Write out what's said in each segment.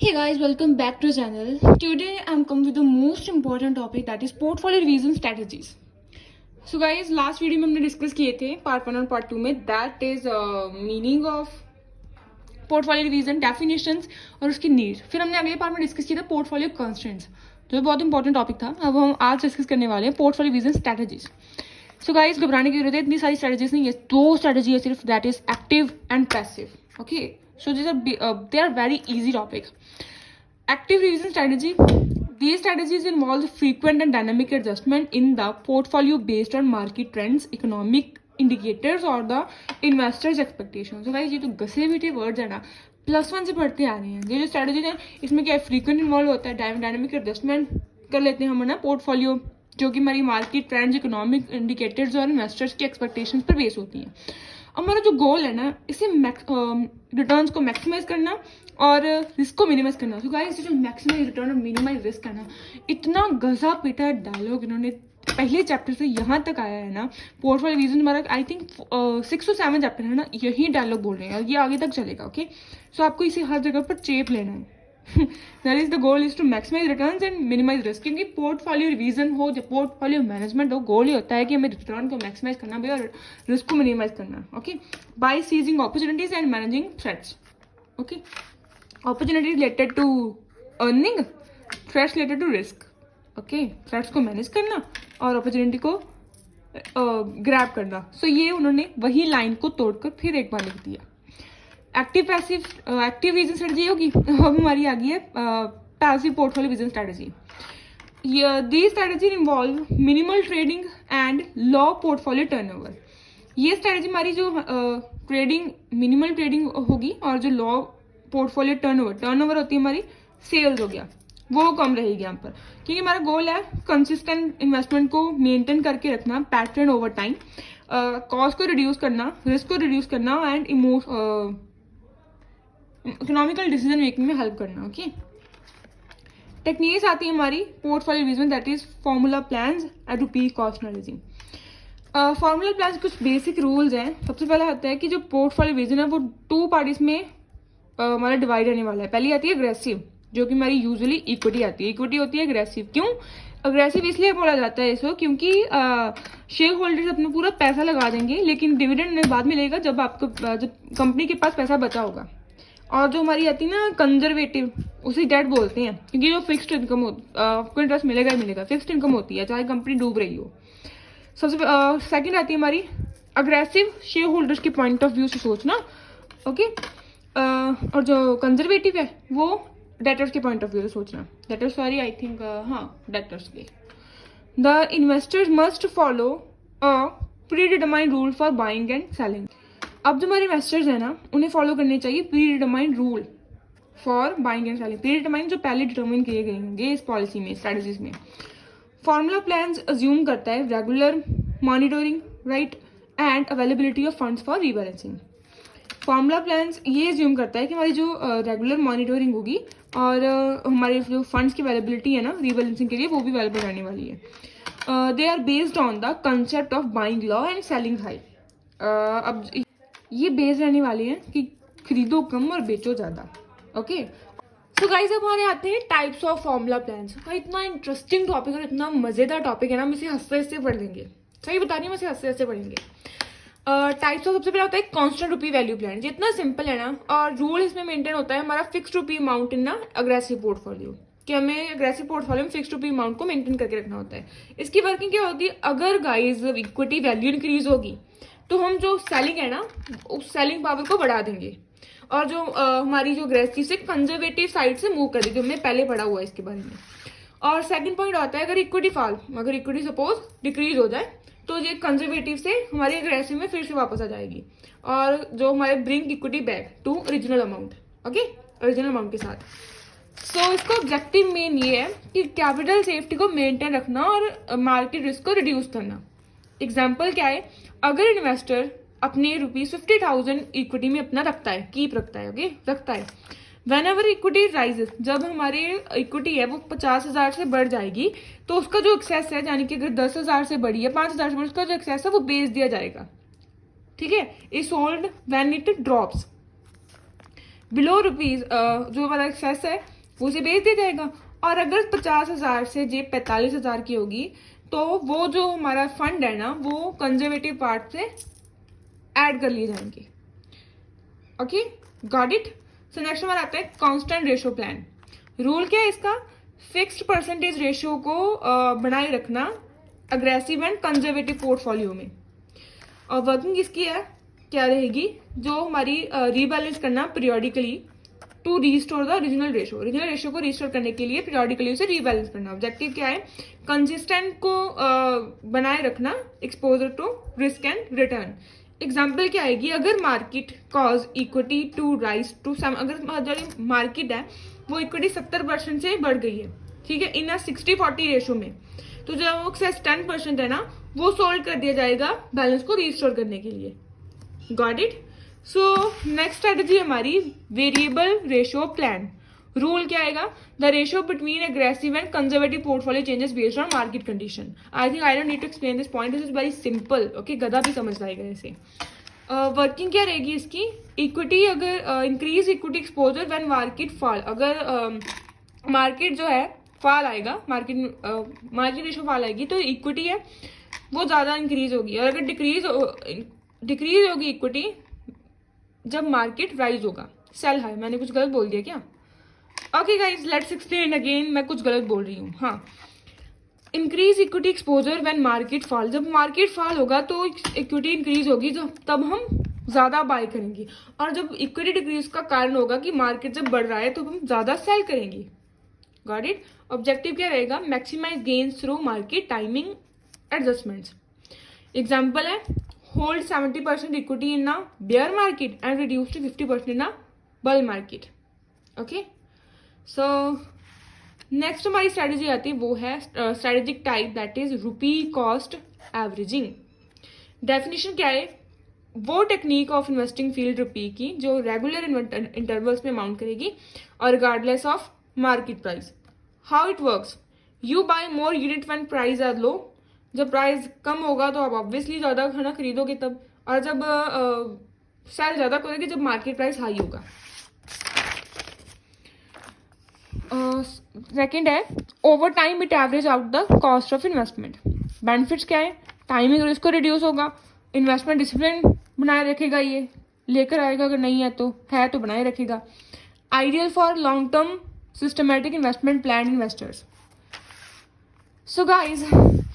Hey guys, welcome back to the channel. Today I'm come with the most important topic, that is portfolio revision strategies. So guys, last video में हमने discuss किए थे part 1 और part 2 में, that is meaning of portfolio revision, definitions और उसकी need. फिर हमने अगले पार्ट में डिस्कस किया था पोर्टफोलियो कंस्ट्रेंट्स, जो बहुत इंपॉर्टेंट टॉपिक था. अब हम आज डिस्कस करने वाले हैं portfolio revision strategies. So guys, घबराने की जरूरत है, इतनी सारी स्ट्रैटेजीज नहीं है, 2 स्ट्रैटेजी है सिर्फ, that is active and passive. Okay, so they are very easy topic. Active revision strategy. These strategies involve frequent and dynamic adjustment in the portfolio based on market trends, economic indicators और the investors expectations. So guys, ये तो घसे पीटे words है ना, +1 से पढ़ते आ रहे हैं. ये जो स्ट्रेटेजीज है इसमें क्या फ्रीक्वेंट इन्वॉल्व होता है, डायनामिक एडजस्टमेंट कर लेते हैं हम ना पोर्टफोलियो, जो कि हमारी मार्केट ट्रेंड्स, इकोनॉमिक इंडिकेटर्स और इन्वेस्टर्स की एक्सपेक्टेशंस पर बेस होती हैं. हमारा जो गोल है ना, इसे रिटर्न्स को मैक्सिमाइज करना और रिस्क को मिनिमाइज करना. तो गाइस, जो मैक्सिमाइज रिटर्न और मिनिमाइज रिस्क है ना, इतना घसा पीटा डायलॉग इन्होंने पहले चैप्टर से यहाँ तक आया है ना. पोर्टफोलियो रिवीजन हमारा आई थिंक 6 to 7 चैप्टर है ना, यही डायलॉग बोल रहे हैं, ये आगे तक चलेगा. ओके, सो आपको इसे हर जगह पर चेप लेना है. That is the goal, is to maximise returns and minimise risk. क्योंकि पोर्टफोलियो रिवीजन हो, जो पोर्टफोलियो मैनेजमेंट हो, गोल ही होता है कि हमें रिटर्न को मैक्सिमाइज करना भी और रिस्क को मिनिमाइज करना. Okay, by seizing opportunities and managing threats. Okay, opportunities related to earning, threats related to risk. Okay, threats को मैनेज करना और अपॉर्चुनिटी को ग्रैब करना. सो ये उन्होंने वही लाइन को तोड़कर फिर एक बार लिख दिया. Active passive, active region strategy होगी, अब हमारी आ गई है passive portfolio vision strategy. The strategy involve minimal trading and low portfolio turnover. ये स्ट्रेटजी हमारी जो ट्रेडिंग, मिनिमल ट्रेडिंग होगी और जो लो पोर्टफोलियो टर्नओवर होती है हमारी, सेल्स हो गया, वो कम रहेगी यहाँ पर. क्योंकि हमारा गोल है कंसिस्टेंट इन्वेस्टमेंट को मेंटेन करके रखना, पैटर्न ओवर टाइम, कॉस्ट को रिड्यूस करना, रिस्क को रिड्यूस करना एंड इकोनॉमिकल डिसीजन मेकिंग में हेल्प करना. ओके, टेक्निक्स आती है हमारी portfolio revision, that is formula plans and rupee cost analysis. Formula plans कुछ बेसिक रूल्स हैं. सबसे पहला होता है कि जो पोर्टफोलियो रिवीजन है वो 2 पार्टीज में हमारा डिवाइड होने वाला है. पहली आती है अग्रेसिव, जो कि हमारी यूजुअली इक्विटी आती है. इक्विटी होती है अग्रेसिव. क्यों अग्रेसिव इसलिए बोला जाता है इसको, क्योंकि शेयर होल्डर्स अपना पूरा पैसा लगा देंगे, लेकिन डिविडेंड बाद मिलेगा जब आपको, जब कंपनी के पास पैसा बचा होगा. और जो हमारी आती है ना कंजर्वेटिव, उसे डेट बोलते हैं, क्योंकि जो फिक्स्ड इनकम आपको इंटरेस्ट मिलेगा ही मिलेगा, फिक्स्ड इनकम होती है चाहे कंपनी डूब रही हो. सबसे सेकंड आती है हमारी अग्रेसिव, शेयर होल्डर्स के पॉइंट ऑफ व्यू से सोचना. ओके, और जो कंजर्वेटिव है वो डेटर्स के पॉइंट ऑफ व्यू से सोचना. डेटर्स, सॉरी, आई थिंक हाँ, डेटर्स के. The investors must follow a pre determined rule for buying and selling. अब जो हमारे इन्वेस्टर्स हैं ना, उन्हें फॉलो करने चाहिए pre determined rule for buying and selling. Pre determined जो पहले डिटरमाइन किए गए होंगे इस पॉलिसी में, स्ट्रेटजीज में. फॉर्मूला प्लान्स अज्यूम करता है regular monitoring, right, and availability of funds for rebalancing. Formula plans ये अज्यूम करता है कि हमारी जो रेगुलर मॉनिटरिंग होगी और हमारे जो फंड्स की अवेलेबिलिटी है ना रीबैलेंसिंग के लिए, वो भी अवेलेबल रहने वाली है. They are based on the concept of buying low and selling high. अब ये बेस रहने वाली है कि खरीदो कम और बेचो ज़्यादा. ओके, सो गाइस, अब हमारे आते हैं टाइप्स ऑफ फॉर्मूला प्लान्स. इतना इंटरेस्टिंग टॉपिक और इतना मज़ेदार टॉपिक है ना, हम इसे हंसते हंसते पढ़ लेंगे. सही बता रही हूँ, इसे हंसते हंसते पढ़ेंगे. टाइप्स ऑफ, सबसे पहला होता है कांस्टेंट रुपी वैल्यू प्लान. जितना सिंपल है ना, और रूल इसमें मेंटेन होता है हमारा फिक्स्ड रुपी अमाउंट इन ना अग्रेसिव पोर्टफोलियो, कि हमें अग्रेसिव पोर्टफोलियो में फिक्स्ड रुपी अमाउंट को मेंटेन करके रखना होता है. इसकी वर्किंग क्या होती है, अगर गाइज इक्विटी वैल्यू इंक्रीज होगी तो हम जो सेलिंग है ना, उस सेलिंग पावर को बढ़ा देंगे, और जो हमारी जो अग्रेसिव से कंजर्वेटिव साइड से मूव कर देंगे, जो हमने पहले पढ़ा हुआ है इसके बारे में. और सेकंड पॉइंट आता है अगर इक्विटी सपोज डिक्रीज हो जाए तो ये कंजर्वेटिव से हमारी अग्रेसिव में फिर से वापस आ जाएगी, और जो हमारे bring equity back to original amount. Okay, original amount के साथ. सो इसका ऑब्जेक्टिव मेन ये है कि कैपिटल सेफ्टी को मेंटेन रखना और मार्केट रिस्क को रिड्यूस करना. एग्जाम्पल क्या है, अगर इन्वेस्टर अपने ₹50,000 इक्विटी में अपना रखता है, कीप रखता है, ओके, रखता है. वेन एवर इक्विटी राइजेस, जब हमारी इक्विटी है वो 50,000 से बढ़ जाएगी, तो उसका जो एक्सेस है, यानी कि अगर 10,000 से बढ़ी है, 5,000 से बढ़ी, उसका जो एक्सेस है वो बेच दिया जाएगा. ठीक है, is sold when it drops. Below rupees जो हमारा एक्सेस है वो उसे बेच दिया जाएगा। और अगर 50,000 से जेब 45,000 की होगी तो वो जो हमारा फंड है ना वो कंजर्वेटिव पार्ट से ऐड कर लिए जाएंगे। Okay, got it. So next हमारा आता है कांस्टेंट रेशो प्लान। रूल क्या है इसका? फिक्स्ड परसेंटेज रेशियो को बनाए रखना अग्रेसिव एंड कंजर्वेटिव पोर्टफोलियो में। और वर्किंग इसकी है क्या रहेगी? जो हमारी रीबैलेंस करना periodically to restore the original ratio को रिस्टोर करने के लिए पीरियोडिकली उसे रीबैलेंस करना। ऑब्जेक्टिव क्या है? कंसिस्टेंट को बनाए रखना exposure to risk and return. Example क्या आएगी? अगर market cause equity to rise to some, अगर जो मार्केट है वो इक्विटी 70% से बढ़ गई है, ठीक है, इन 60-40 रेशो में, तो जो वो एक्सेस 10% है ना वो सोल्ड कर दिया जाएगा बैलेंस को रिस्टोर करने के लिए। Got it. So next strategy हमारी वेरिएबल रेशो प्लान। रूल क्या आएगा? The ratio between aggressive and conservative portfolio changes based on market condition. I think I don't need to explain this point, this is very simple. Okay, गधा भी समझ जाएगा इसे। Working क्या रहेगी इसकी? इक्विटी अगर increase equity exposure when market fall, अगर मार्केट जो है फॉल आएगा, मार्केट रेशो फॉल आएगी तो इक्विटी है वो ज़्यादा इंक्रीज होगी। और अगर डिक्रीज होगी इक्विटी जब मार्केट राइज होगा। सेल हाई, मैंने कुछ गलत बोल दिया क्या? Okay guys, let's explain again, मैं कुछ गलत बोल रही हूँ। हाँ, increase equity exposure when market fall, जब मार्केट फॉल होगा तो इक्विटी इंक्रीज होगी, जो तब हम ज़्यादा बाय करेंगे। और जब इक्विटी डिक्रीज का कारण होगा कि मार्केट जब बढ़ रहा है तो हम ज़्यादा सेल करेंगे। Got it. ऑब्जेक्टिव क्या रहेगा? Maximise gains through market timing adjustments. Example है hold 70% equity in a bear market and reduce to 50% in a bull market. Okay, so next हमारी स्ट्रैटेजी आती है वो है strategic type, that is rupee cost averaging. Definition क्या है? वो technique of investing field rupee की जो रेगुलर इंटरवल्स में अमाउंट करेगी और regardless of market price. How it works? You buy more unit when price are लो, जब प्राइस कम होगा तो आप ऑब्वियसली ज़्यादा खाना खरीदोगे तब, और जब सेल ज़्यादा करोगे जब मार्केट प्राइस हाई होगा। सेकेंड है over time it average out the cost of investment. Benefits क्या है? टाइमिंग रिस्क को रिड्यूस होगा, इन्वेस्टमेंट डिसिप्लिन बनाए रखेगा, ये लेकर आएगा, अगर नहीं है तो बनाए रखेगा। Ideal for long term systematic investment plan investors. So guys,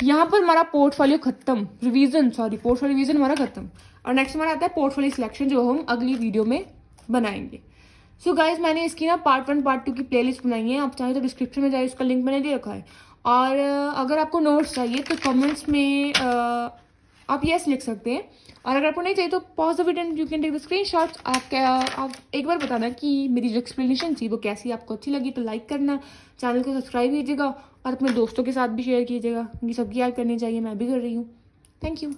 यहाँ पर हमारा पोर्टफोलियो खत्म, पोर्टफोलियो रिवीजन हमारा खत्म। और नेक्स्ट हमारा आता है पोर्टफोलियो सिलेक्शन, जो हम अगली वीडियो में बनाएंगे। सो गाइज, मैंने इसकी ना पार्ट 1 पार्ट 2 की प्लेलिस्ट बनाई है, आप चाहें तो डिस्क्रिप्शन में जाए, उसका लिंक मैंने दे रखा है। और अगर आपको नोट्स चाहिए तो कमेंट्स में आप यस लिख सकते हैं, और अगर आपको नहीं चाहिए तो pause the video and you can take the screenshots. आप एक बार बताना कि मेरी जो एक्सप्लेनेशन थी वो कैसी आपको अच्छी लगी, तो लाइक करना, चैनल को सब्सक्राइब कीजिएगा और अपने दोस्तों के साथ भी शेयर कीजिएगा, क्योंकि सबकी हेल्प करनी चाहिए, मैं भी कर रही हूँ। Thank you.